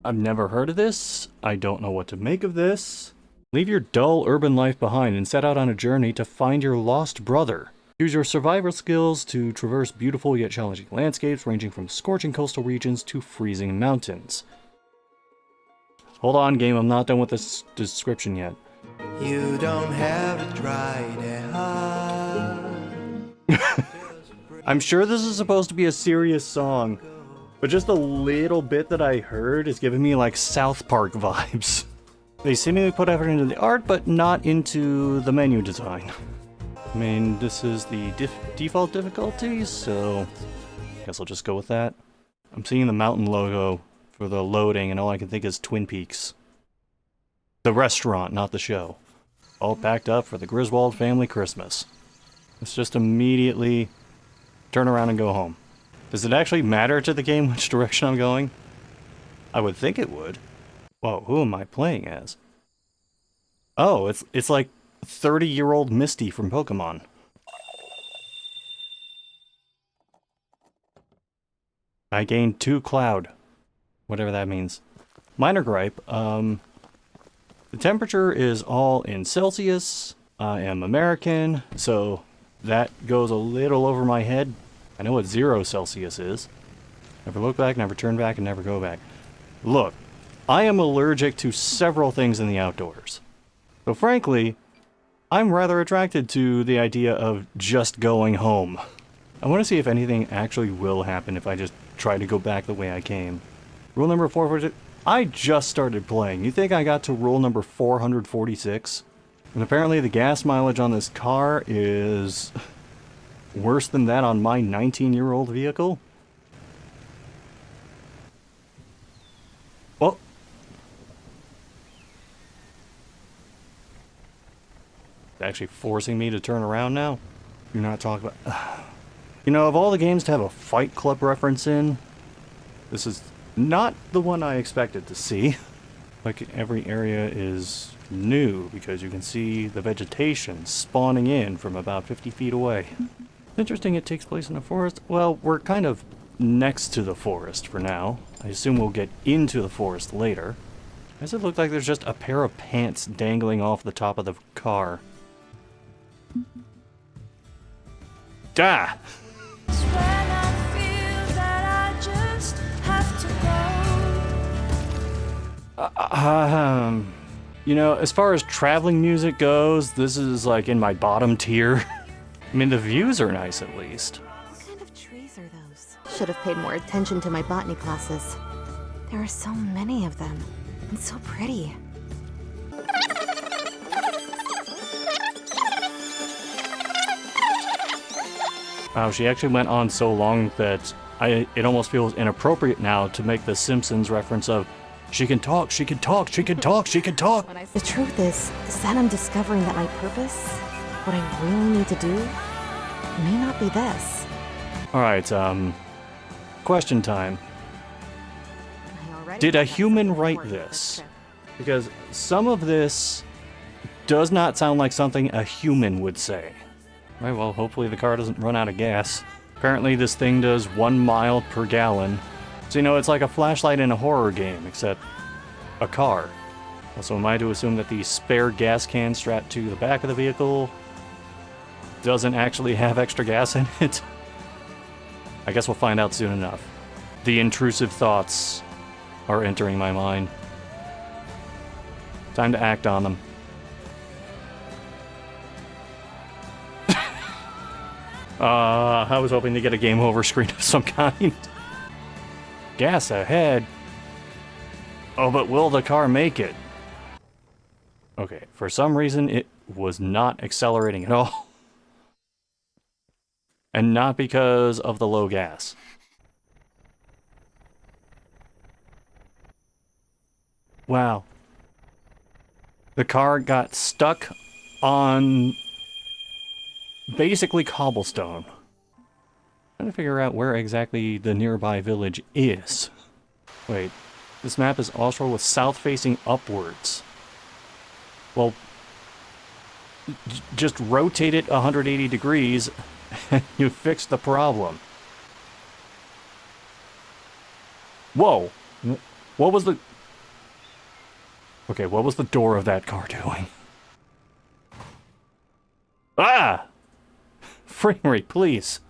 I've never heard of this. I don't know what to make of this. Leave your dull urban life behind and set out on a journey to find your lost brother. Use your survival skills to traverse beautiful yet challenging landscapes ranging from scorching coastal regions to freezing mountains. Hold on, game, I'm not done with this description yet. You don't have to try it hard. I'm sure this is supposed to be a serious song, but just a little bit that I heard is giving me like South Park vibes. They seemingly put effort into the art, but not into the menu design. I mean, this is the default difficulty, so I guess I'll just go with that. I'm seeing the mountain logo for the loading, and all I can think is Twin Peaks. The restaurant, not the show. All packed up for the Griswold family Christmas. Let's just immediately turn around and go home. Does it actually matter to the game which direction I'm going? I would think it would. Whoa, who am I playing as? Oh, it's like 30-year-old Misty from Pokemon. I gained 2 Cloud. Whatever that means. Minor gripe, the temperature is all in Celsius. I am American, so that goes a little over my head. I know what 0 Celsius is. Never look back, never turn back, and never go back. Look, I am allergic to several things in the outdoors. So frankly, I'm rather attracted to the idea of just going home. I want to see if anything actually will happen if I just try to go back the way I came. Rule number 446. I just started playing. You think I got to rule number 446? And apparently the gas mileage on this car is worse than that on my 19-year-old vehicle? Well, it's actually forcing me to turn around now? You're not talking about... You know, of all the games to have a Fight Club reference in, this is not the one I expected to see. Like, every area is new because you can see the vegetation spawning in from about 50 feet away. Interesting it takes place in a forest. Well, we're kind of next to the forest for now. I assume we'll get into the forest later. Does it look like there's just a pair of pants dangling off the top of the car? Ah! You know, as far as traveling music goes, this is like in my bottom tier. I mean, the views are nice at least. What kind of trees are those? Should have paid more attention to my botany classes. There are so many of them, and so pretty. Wow, she actually went on so long that it almost feels inappropriate now to make the Simpsons reference of she can talk, she can talk, she can talk, she can talk. The truth is that I'm discovering that my purpose, what I really need to do, may not be this. Alright, question time. Did a human write this? Because some of this does not sound like something a human would say. Right, well, hopefully the car doesn't run out of gas. Apparently this thing does 1 mile per gallon. So, you know, it's like a flashlight in a horror game, except a car. Also, am I to assume that the spare gas can strapped to the back of the vehicle doesn't actually have extra gas in it? I guess we'll find out soon enough. The intrusive thoughts are entering my mind. Time to act on them. I was hoping to get a game over screen of some kind. Gas ahead. Oh, but will the car make it? Okay, for some reason it was not accelerating at all. And not because of the low gas. Wow. The car got stuck on basically cobblestone. Trying to figure out where exactly the nearby village is. Wait, this map is also with south facing upwards. Well, just rotate it 180 degrees and you fix the problem. Whoa! What was the... Okay, what was the door of that car doing? Ah! Frame rate, please.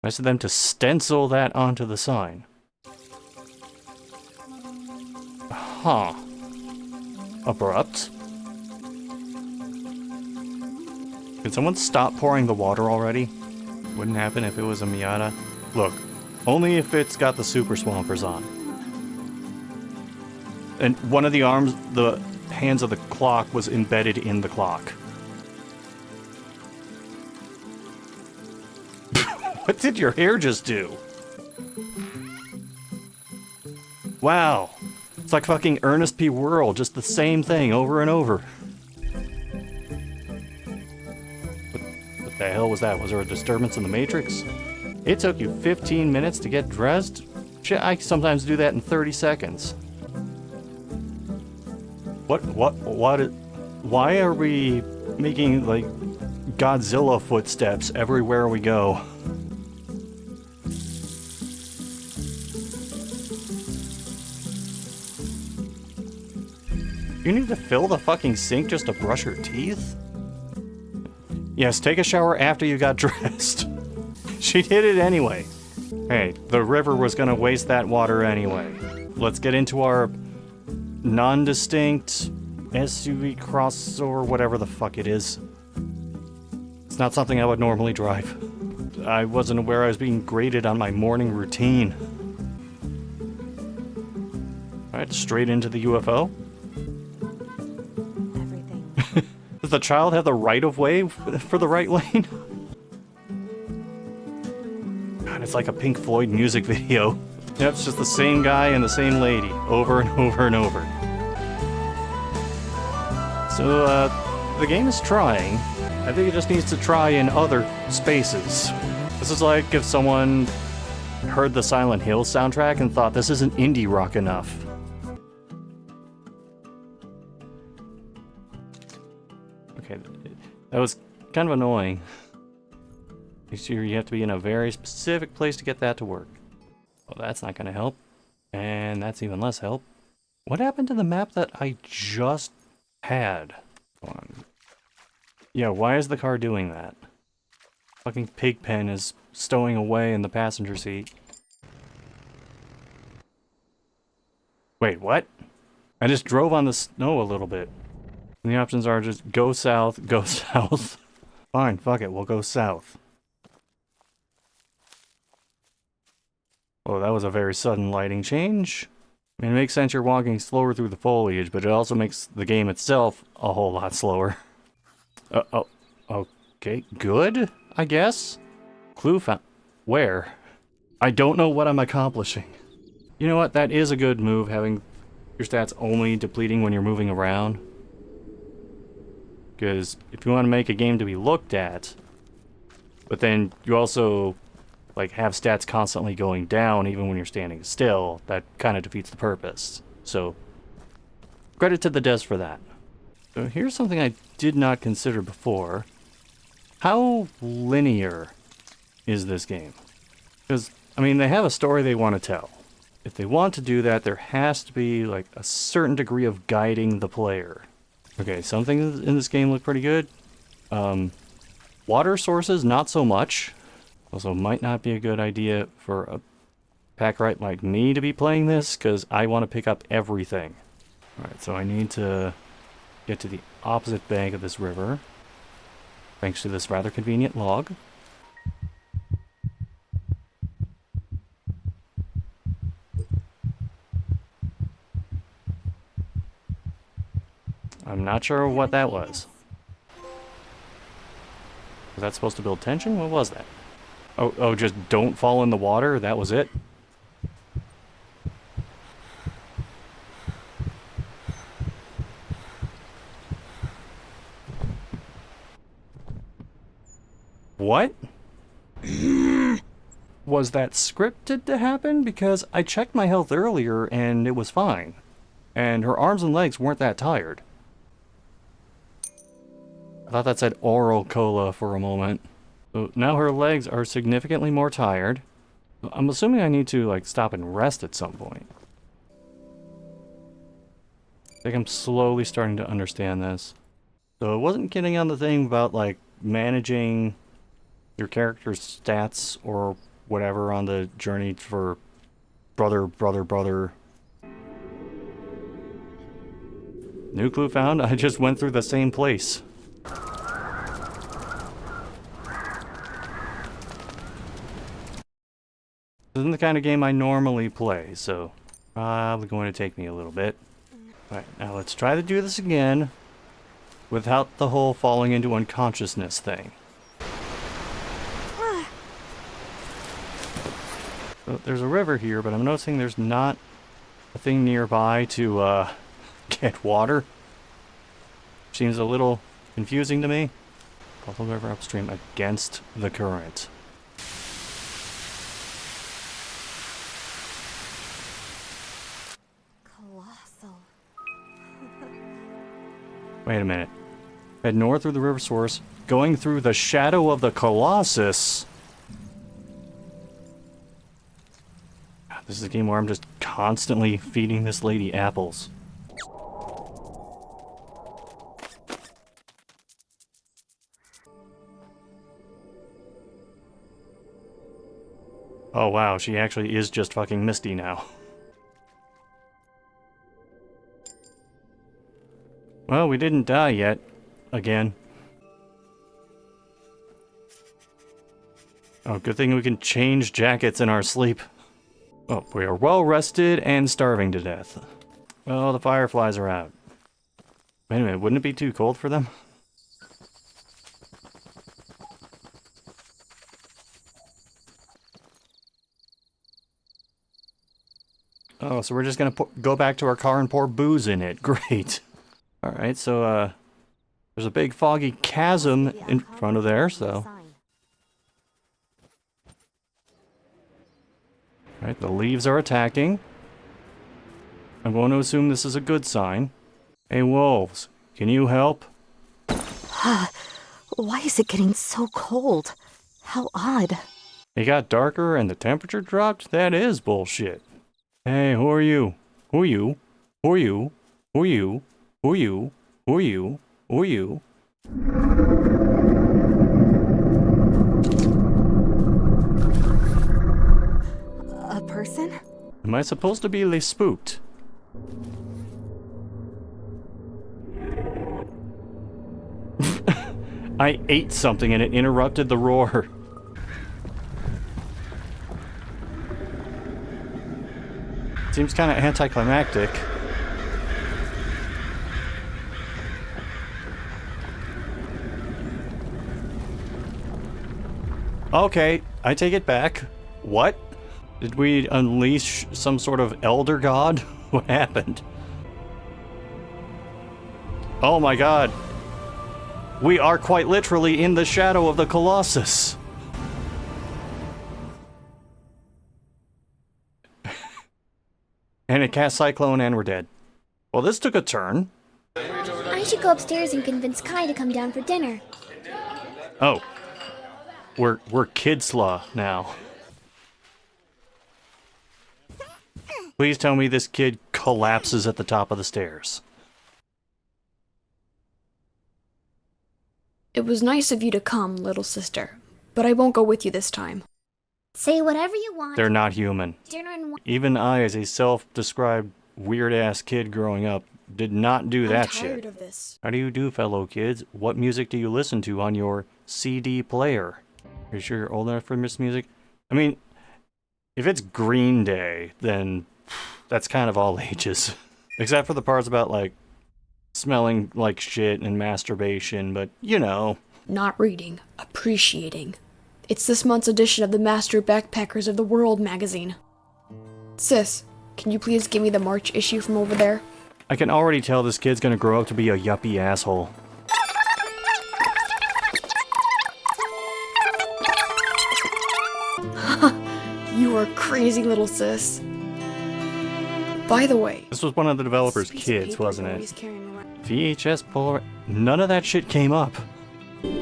Nice of them to stencil that onto the sign. Huh. Abrupt. Can someone stop pouring the water already? Wouldn't happen if it was a Miata. Look, only if it's got the super swampers on. And one of the arms, the hands of the clock was embedded in the clock. What did your hair just do? Wow. It's like fucking Ernest P. Worrell, just the same thing over and over. What the hell was that? Was there a disturbance in the Matrix? It took you 15 minutes to get dressed? Shit, I sometimes do that in 30 seconds. Why are we making, like, Godzilla footsteps everywhere we go? You need to fill the fucking sink just to brush your teeth? Yes, take a shower after you got dressed. She did it anyway. Hey, the river was gonna waste that water anyway. Let's get into our non-distinct SUV crossover, whatever the fuck it is. It's not something I would normally drive. I wasn't aware I was being graded on my morning routine. Alright, straight into the UFO. Does the child have the right-of-way for the right lane? God, it's like a Pink Floyd music video. Yep, it's just the same guy and the same lady, over and over and over. So, the game is trying. I think it just needs to try in other spaces. This is like if someone heard the Silent Hill soundtrack and thought this isn't indie rock enough. Okay, that was kind of annoying. Make sure you have to be in a very specific place to get that to work. Well, that's not going to help. And that's even less help. What happened to the map that I just had? Hold on. Yeah, why is the car doing that? Fucking Pigpen is stowing away in the passenger seat. Wait, what? I just drove on the snow a little bit. And the options are just go south, go south. Fine, fuck it, we'll go south. Oh, that was a very sudden lighting change. I mean, it makes sense you're walking slower through the foliage, but it also makes the game itself a whole lot slower. Okay, good, I guess? Clue found. Where? I don't know what I'm accomplishing. You know what, that is a good move, having your stats only depleting when you're moving around. Because if you want to make a game to be looked at, but then you also like have stats constantly going down even when you're standing still, that kind of defeats the purpose. So credit to the devs for that. So here's something I did not consider before. How linear is this game? Because, I mean, they have a story they want to tell. If they want to do that, there has to be like a certain degree of guiding the player. Okay, some things in this game look pretty good. Water sources, not so much. Also, might not be a good idea for a Packrite like me to be playing this, because I want to pick up everything. Alright, so I need to get to the opposite bank of this river, thanks to this rather convenient log. I'm not sure what that was. Was that supposed to build tension? What was that? Oh, just don't fall in the water? That was it? What? Was that scripted to happen? Because I checked my health earlier and it was fine. And her arms and legs weren't that tired. I thought that said oral cola for a moment. So now her legs are significantly more tired. I'm assuming I need to, like, stop and rest at some point. I think I'm slowly starting to understand this. So it wasn't getting on the thing about, like, managing your character's stats or whatever on the journey for brother. New clue found? I just went through the same place. This isn't the kind of game I normally play, so probably going to take me a little bit. Alright, now let's try to do this again without the whole falling into unconsciousness thing. So there's a river here, but I'm noticing there's not a thing nearby to get water. Seems a little confusing to me. Follow the river upstream against the current. Colossal. Wait a minute. Head north through the river source, going through the shadow of the Colossus. God, this is a game where I'm just constantly feeding this lady apples. Oh wow, she actually is just fucking Misty now. Well, we didn't die yet. Again. Oh, good thing we can change jackets in our sleep. Oh, we are well rested and starving to death. Well, the fireflies are out. Wait a minute, wouldn't it be too cold for them? Oh, so we're just gonna go back to our car and pour booze in it. Great. Alright, so, there's a big foggy chasm in front of there, so... Alright, the leaves are attacking. I'm going to assume this is a good sign. Hey, wolves, can you help? Why is it getting so cold? How odd. It got darker and the temperature dropped? That is bullshit. Hey, who are you? Who are you? Who are you? Who are you? Who are you? Who are you? Who are you? A person? Am I supposed to be spooked? I ate something and it interrupted the roar. Seems kind of anticlimactic. Okay, I take it back. What? Did we unleash some sort of elder god? What happened? Oh my god. We are quite literally in the shadow of the Colossus. And it cast Cyclone and we're dead. Well, this took a turn. I should go upstairs and convince Kai to come down for dinner. Oh. We're Kid-Slaw now. Please tell me this kid collapses at the top of the stairs. It was nice of you to come, little sister, but I won't go with you this time. Say whatever you want. They're not human. Dinner and Even I, as a self-described weird-ass kid growing up, did not do that I'm tired shit. of this. How do you do, fellow kids? What music do you listen to on your CD player? Are you sure you're old enough for this music? I mean, if it's Green Day, then that's kind of all ages. Except for the parts about, like, smelling like shit and masturbation, but, you know. Not reading, appreciating. It's this month's edition of the Master Backpackers of the World magazine. Sis, can you please give me the March issue from over there? I can already tell this kid's gonna grow up to be a yuppie asshole. You are crazy, little sis. By the way, This was one of the developers' this piece of kids, paper wasn't you're it? always carrying around. VHS Polaroid. None of that shit came up.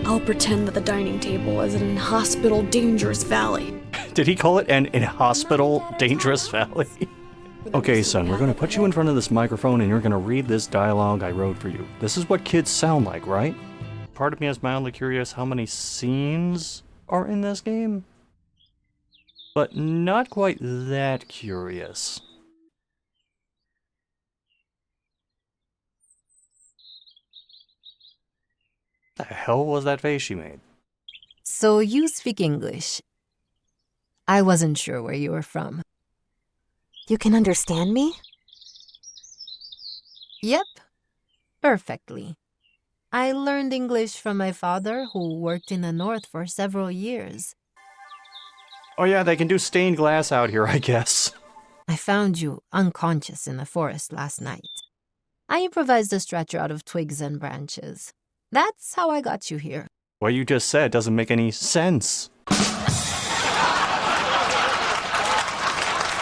I'll pretend that the dining table is in an inhospitable, dangerous valley. Did he call it an inhospitable, dangerous valley? Okay, son, we're gonna put you in front of this microphone and you're gonna read this dialogue I wrote for you. This is what kids sound like, right? Part of me is mildly curious how many scenes are in this game, but not quite that curious. The hell was that face she made? So you speak English. I wasn't sure where you were from. You can understand me? Yep, perfectly. I learned English from my father, who worked in the north for several years. Oh yeah, they can do stained glass out here, I guess. I found you unconscious in the forest last night. I improvised a stretcher out of twigs and branches. That's how I got you here. What you just said doesn't make any sense.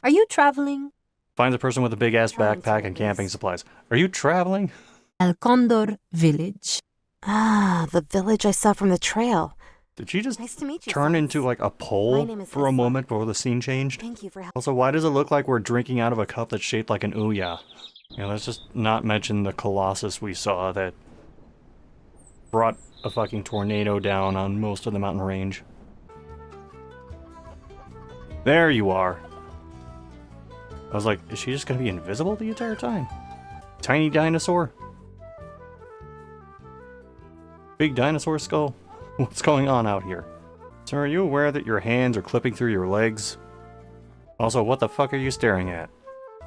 Are you traveling? Find the person with a big-ass backpack and camping supplies. Are you traveling? El Condor Village. Ah, the village I saw from the trail. Did she just Nice to meet you. turn Sans. into like a My pole name is for a Isla. moment before the scene changed? Thank you for helping. Also, why does it look like we're drinking out of a cup that's shaped like an ouya? Yeah, let's just not mention the Colossus we saw that brought a fucking tornado down on most of the mountain range. There you are. I was like, is she just gonna be invisible the entire time? Tiny dinosaur? Big dinosaur skull? What's going on out here? So are you aware that your hands are clipping through your legs? Also, what the fuck are you staring at?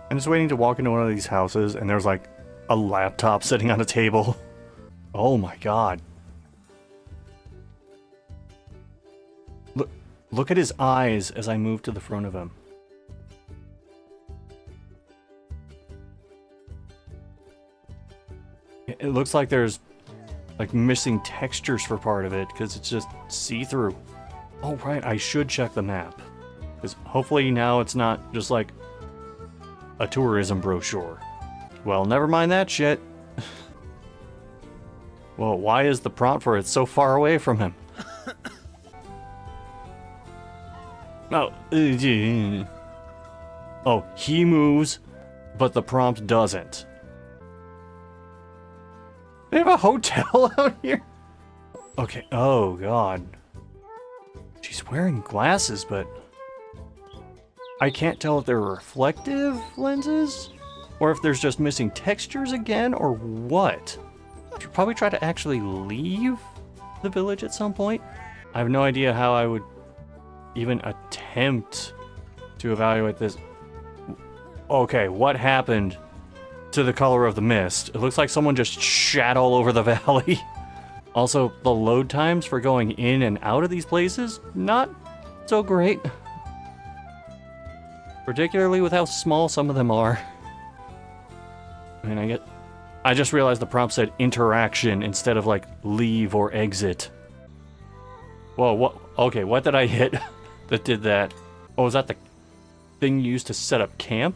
I'm just waiting to walk into one of these houses and there's like a laptop sitting on a table. Oh my god. Look at his eyes as I move to the front of him. It looks like there's like missing textures for part of it because it's just see-through. Oh right, I should check the map. Because hopefully now it's not just like a tourism brochure. Well, never mind that shit. Well, why is the prompt for it so far away from him? Oh, oh, he moves, but the prompt doesn't. They have a hotel out here? Okay, oh god. She's wearing glasses, but I can't tell if they're reflective lenses, or if there's just missing textures again, or what. I should probably try to actually leave the village at some point. I have no idea how I would even attempt to evaluate this. Okay, what happened to the color of the mist? It looks like someone just shat all over the valley. Also, the load times for going in and out of these places, not so great. Particularly with how small some of them are. I mean, I just realized the prompt said interaction instead of like leave or exit. Whoa, what? Okay, what did I hit that did that? Oh, is that the thing you used to set up camp?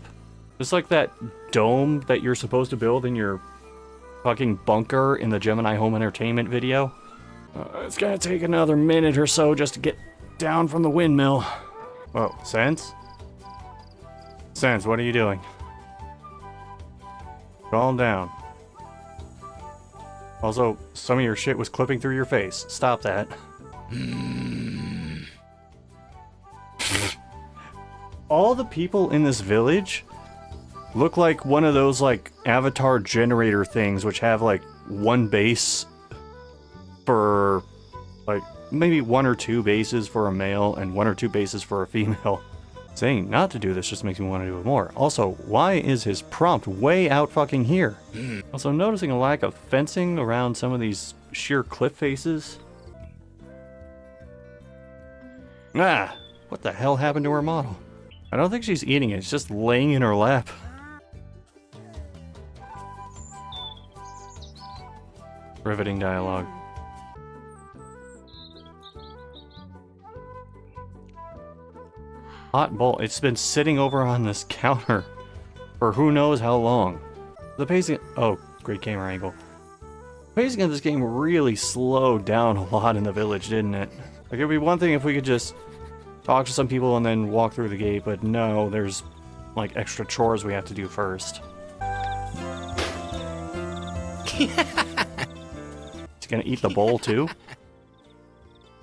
It's like that dome that you're supposed to build in your fucking bunker in the Gemini Home Entertainment video. It's gonna take another minute or so just to get down from the windmill. Whoa, Sense? Sense, what are you doing? Calm down. Also, some of your shit was clipping through your face. Stop that. All the people in this village look like one of those like avatar generator things which have like one base for like maybe 1 or 2 bases for a male and 1 or 2 bases for a female. Saying not to do this just makes me want to do it more. Also, why is his prompt way out fucking here? Also, noticing a lack of fencing around some of these sheer cliff faces. Ah, what the hell happened to her model? I don't think she's eating it, it's just laying in her lap. Riveting dialogue. Hot bowl. It's been sitting over on this counter for who knows how long. The pacing. Oh, great camera angle. The pacing of this game really slowed down a lot in the village, didn't it? Like, it'd be one thing if we could just talk to some people and then walk through the gate, but no, there's like extra chores we have to do first. He's gonna eat the bowl too?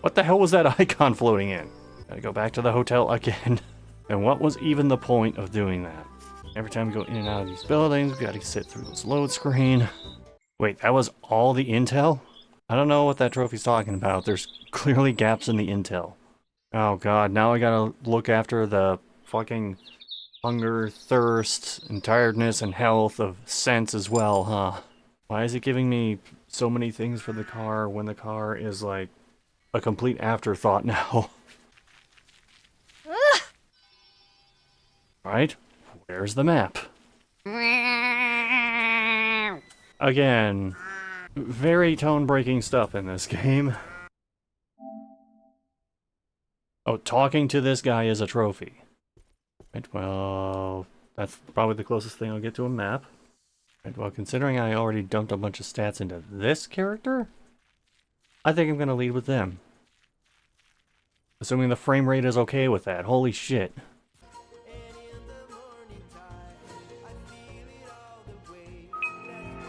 What the hell was that icon floating in? Gotta go back to the hotel again. And what was even the point of doing that? Every time we go in and out of these buildings, we gotta sit through this load screen. Wait, that was all the intel? I don't know what that trophy's talking about. There's clearly gaps in the intel. Oh god, now I gotta look after the fucking hunger, thirst, and tiredness and health of sense as well, huh? Why is it giving me so many things for the car when the car is like a complete afterthought now? Right? Where's the map? Again, very tone-breaking stuff in this game. Oh, talking to this guy is a trophy. Right, well, that's probably the closest thing I'll get to a map. Right, well, considering I already dumped a bunch of stats into this character, I think I'm gonna lead with them. Assuming the frame rate is okay with that. Holy shit.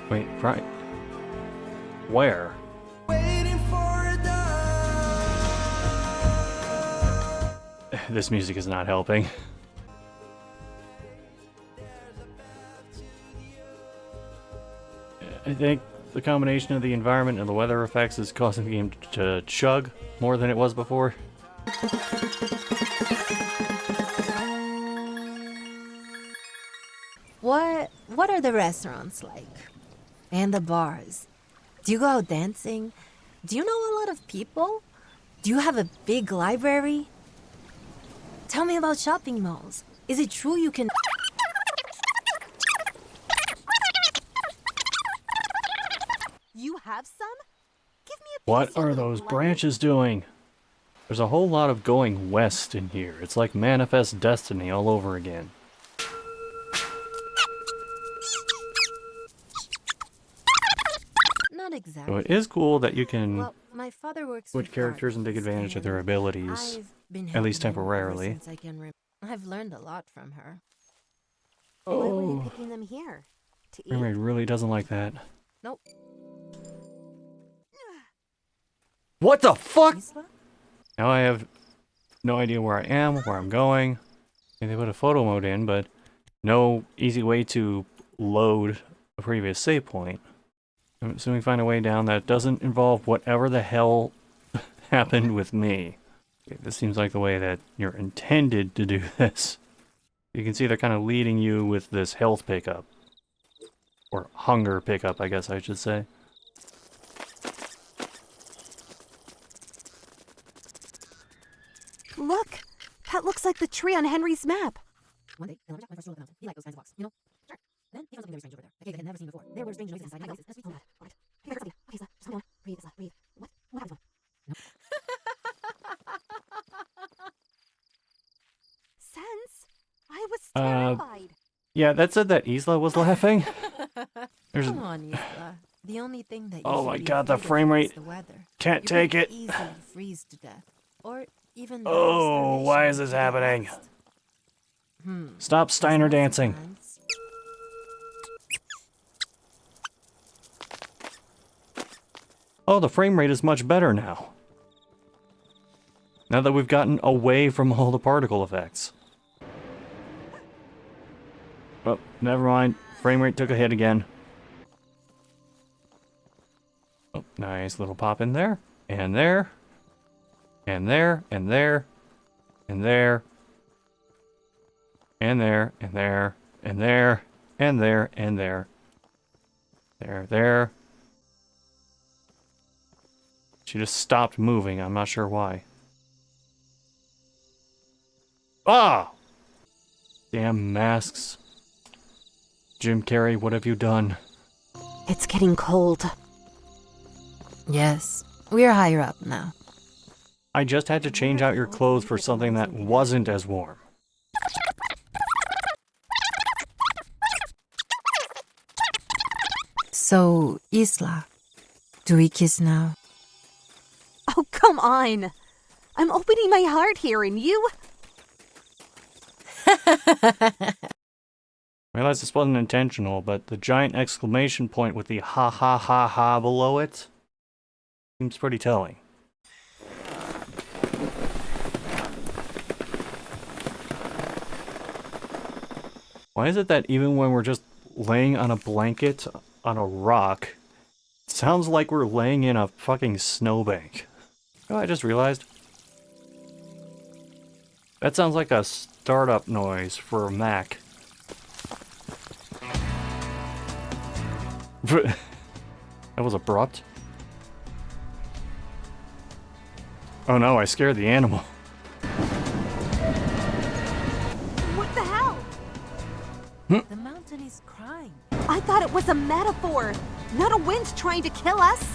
Wait, right. Where? This music is not helping. I think the combination of the environment and the weather effects is causing the game to chug more than it was before. What are the restaurants like? And the bars? Do you go out dancing? Do you know a lot of people? Do you have a big library? Tell me about shopping malls. Is it true you can... You have some? Give me a What piece, you are little those liar. branches doing? There's a whole lot of going west in here. It's like Manifest Destiny all over again. Not exactly. So it is cool that you can Well, my father works switch for characters and take gardens, advantage of their and abilities. I've been at least helping him ever temporarily. since I can I've learned a lot from her. Why were you Oh, picking them here? To eat? Frame really doesn't like that. Nope. What the fuck? Isla? Now I have no idea where I am, where I'm going. Maybe they put a photo mode in, but no easy way to load a previous save point. I'm assuming find a way down that doesn't involve whatever the hell happened with me. Okay, this seems like the way that you're intended to do this. You can see they're kind of leading you with this health pickup. Or hunger pickup, I guess I should say. Look! That looks like the tree on Henry's map. One day, they'll check my first rule of the mountain. He liked those kinds of walks, you know? Sure. Then he found something very strange over there. A cave that he'd never seen before. There were strange noises inside my glasses. And a sweet smell. What? Hey, okay, Isla, just let me know. Breathe, Isla, breathe. What happened to him? Sense? I was terrified. Yeah, that said that Isla was laughing. There's Come on, Isla. The only thing that you Oh should my be God, the afraid of frame is rate. the weather. Can't You take could it. easily freeze to death, or even Oh, die of why is starvation this if you happening? get lost. Stop Steiner Isn't that dancing. sometimes? Oh, the frame rate is much better now. Now that we've gotten away from all the particle effects. Oh, never mind. Frame rate took a hit again. Oh, nice little pop in there. And there. And there. And there. And there. And there. And there. And there. And there. And there. There. She just stopped moving. I'm not sure why. Ah! Damn masks. Jim Carrey, what have you done? It's getting cold. Yes, we're higher up now. I just had to change out your clothes for something that wasn't as warm. So, Isla, do we kiss now? Oh, come on! I'm opening my heart here, and you? I realize this wasn't intentional, but the giant exclamation point with the ha ha ha ha below it seems pretty telling. Why is it that even when we're just laying on a blanket on a rock, it sounds like we're laying in a fucking snowbank? Oh, I just realized. That sounds like a startup noise for a Mac. That was abrupt. Oh no, I scared the animal. What the hell? The mountain is crying. I thought it was a metaphor, not a wind trying to kill us.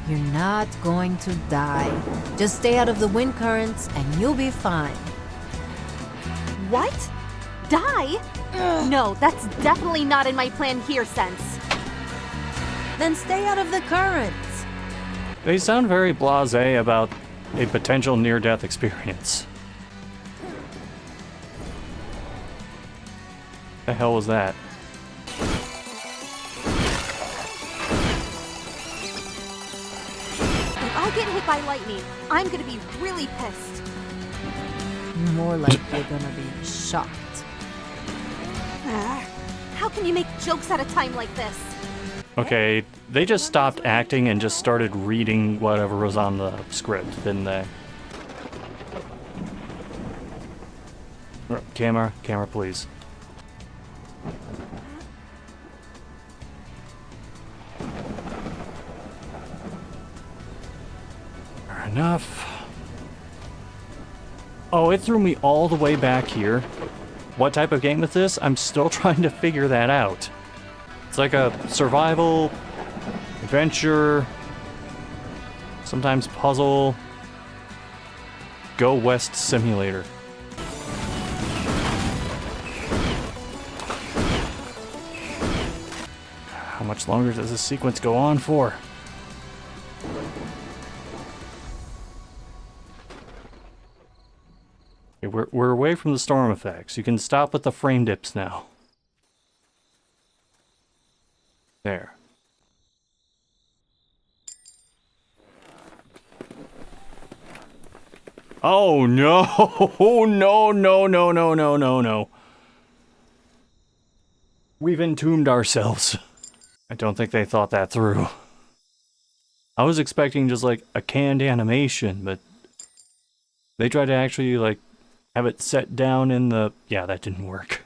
You're not going to die. Just stay out of the wind currents and you'll be fine. What? Die? No, that's definitely not in my plan here, Sense. Then stay out of the currents. They sound very blasé about a potential near-death experience. The hell was that? If I get hit by lightning, I'm gonna be really pissed. More like you're gonna be shocked. How can you make jokes at a time like this? Okay, they just stopped acting and just started reading whatever was on the script, didn't they? Camera, please. Enough. Oh, it threw me all the way back here. What type of game is this? I'm still trying to figure that out. It's like a survival, adventure, sometimes puzzle, Go West simulator. How much longer does this sequence go on for? Okay, we're away from the storm effects. You can stop with the frame dips now. There. Oh no! No, no, no, no, no, no, no. We've entombed ourselves. I don't think they thought that through. I was expecting just like a canned animation, but they tried to actually like have it set down in the... Yeah, that didn't work.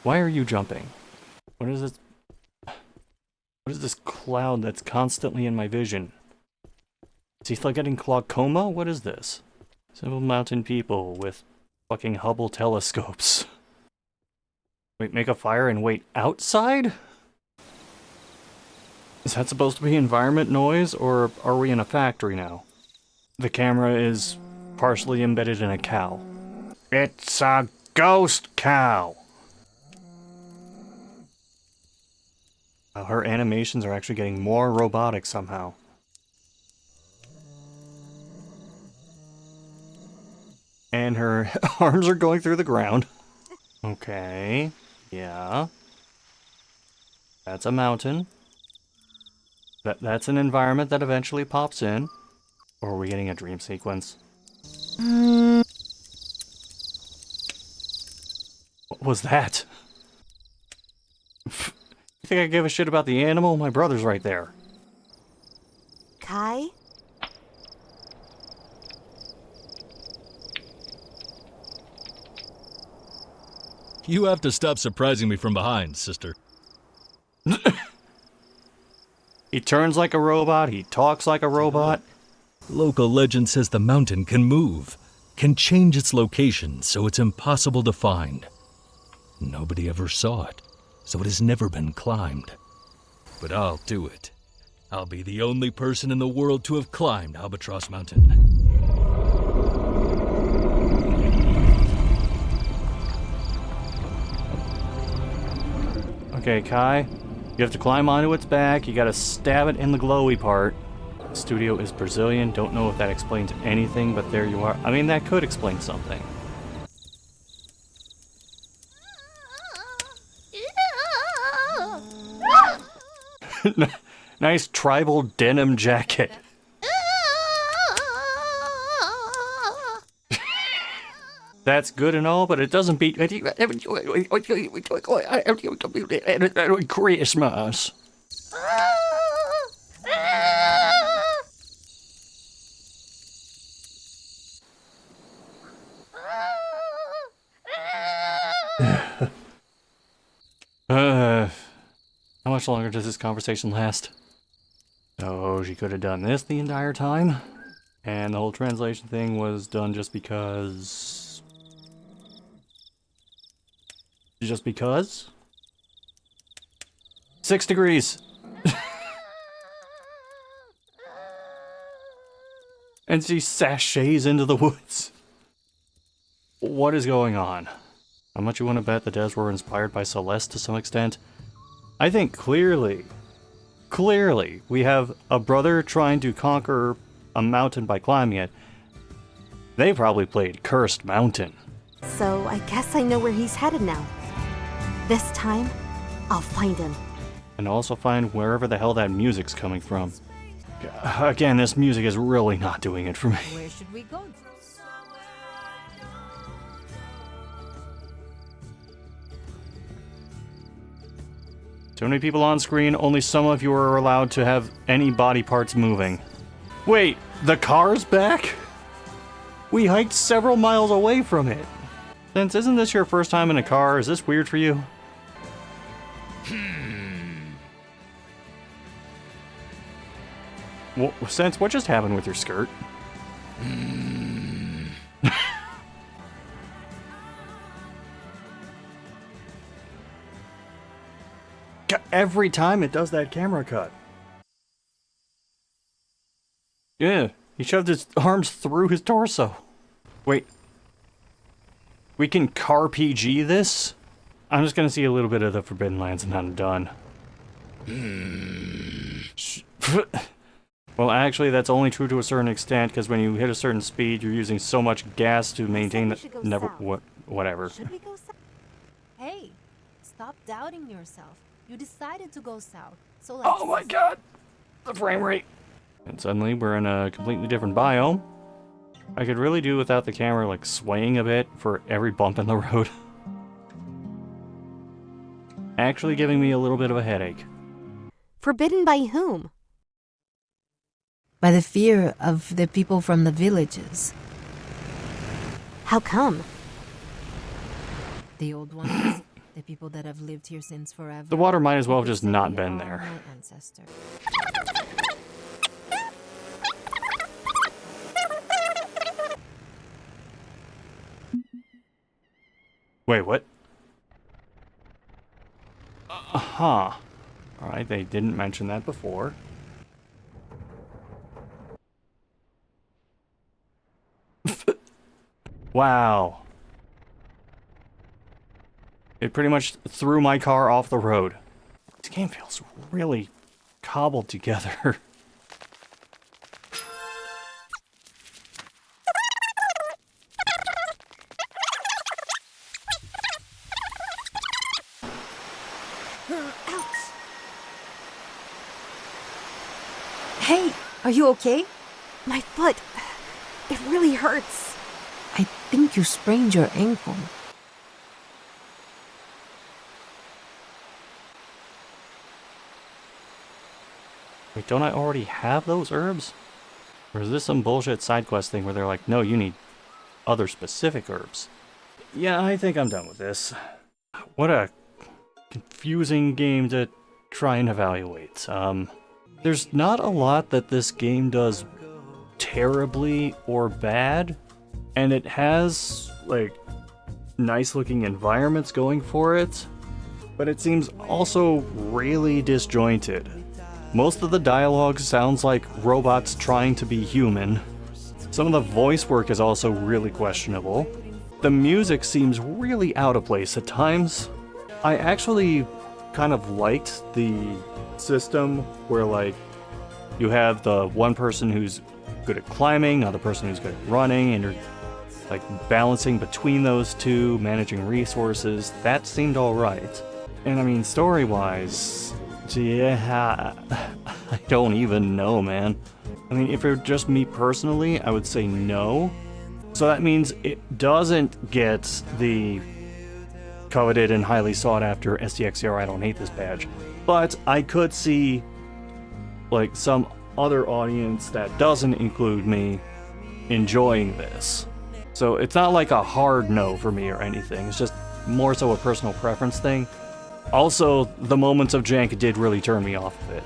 Why are you jumping? What is this? What is this cloud that's constantly in my vision? Is he still getting glaucoma? What is this? Simple mountain people with fucking Hubble telescopes. Wait, make a fire and wait outside? Is that supposed to be environment noise, or are we in a factory now? The camera is partially embedded in a cow. It's a ghost cow! Her animations are actually getting more robotic somehow. And her arms are going through the ground. Okay, yeah. That's a mountain. That's an environment that eventually pops in. Or are we getting a dream sequence? What was that? You think I give a shit about the animal? My brother's right there. Kai? You have to stop surprising me from behind, sister. He turns like a robot, he talks like a robot. Local legend says the mountain can move, can change its location so it's impossible to find. Nobody ever saw it, so it has never been climbed. But I'll do it. I'll be the only person in the world to have climbed Albatroz Mountain. Okay, Kai, You have to climb onto its back, you gotta stab it in the glowy part. The studio is Brazilian, don't know if that explains anything, but there you are. I mean, that could explain something. Nice tribal denim jacket. That's good and all, but it doesn't beat Christmas. How much longer does this conversation last? Oh, she could have done this the entire time. And the whole translation thing was done just because... Just because? 6 degrees! And she sachets into the woods. What is going on? How much you want to bet the devs were inspired by Celeste to some extent? I think clearly, we have a brother trying to conquer a mountain by climbing it. They probably played Cursed Mountain. So I guess I know where he's headed now. This time, I'll find him. And also find wherever the hell that music's coming from. Again, this music is really not doing it for me. Where should we go? Too many people on screen, only some of you are allowed to have any body parts moving. Wait, the car's back? We hiked several miles away from it. Since isn't this your first time in a car, is this weird for you? Well, Sense, what just happened with your skirt? Every time it does that camera cut. Yeah, he shoved his arms through his torso. Wait. We can car PG this? I'm just gonna see a little bit of the Forbidden Lands and I'm done. Well, actually, that's only true to a certain extent, because when you hit a certain speed, you're using so much gas to maintain the... Never... Whatever. Should we go south? Hey, stop doubting yourself. You decided to go south, so let's... Oh my god! The frame rate! And suddenly, we're in a completely different biome. I could really do without the camera, like, swaying a bit for every bump in the road. Actually giving me a little bit of a headache. Forbidden by whom? By the fear of the people from the villages. How come? The old ones. The people that have lived here since forever. The water might as well have just They not say been they there. are my ancestors. Wait, what? Huh. Alright, they didn't mention that before. Wow. It pretty much threw my car off the road. This game feels really cobbled together. Hey, are you okay? My foot. It really hurts. I think you sprained your ankle. Wait, don't I already have those herbs? Or is this some bullshit side quest thing where they're like, no, you need other specific herbs? Yeah, I think I'm done with this. What a confusing game to try and evaluate. There's not a lot that this game does terribly or bad, and it has, like, nice looking environments going for it, but it seems also really disjointed. Most of the dialogue sounds like robots trying to be human. Some of the voice work is also really questionable. The music seems really out of place at times. I actually kind of liked the system where, like, you have the one person who's good at climbing, another person who's good at running, and you're, like, balancing between those two, managing resources. That seemed alright. And I mean, story-wise, yeah, I don't even know, man. I mean, if it were just me personally, I would say no. So that means it doesn't get the coveted and highly sought after STXCR I don't hate this badge. But I could see, like, some other audience that doesn't include me enjoying this. So it's not like a hard no for me or anything. It's just more so a personal preference thing. Also, the moments of jank did really turn me off a bit.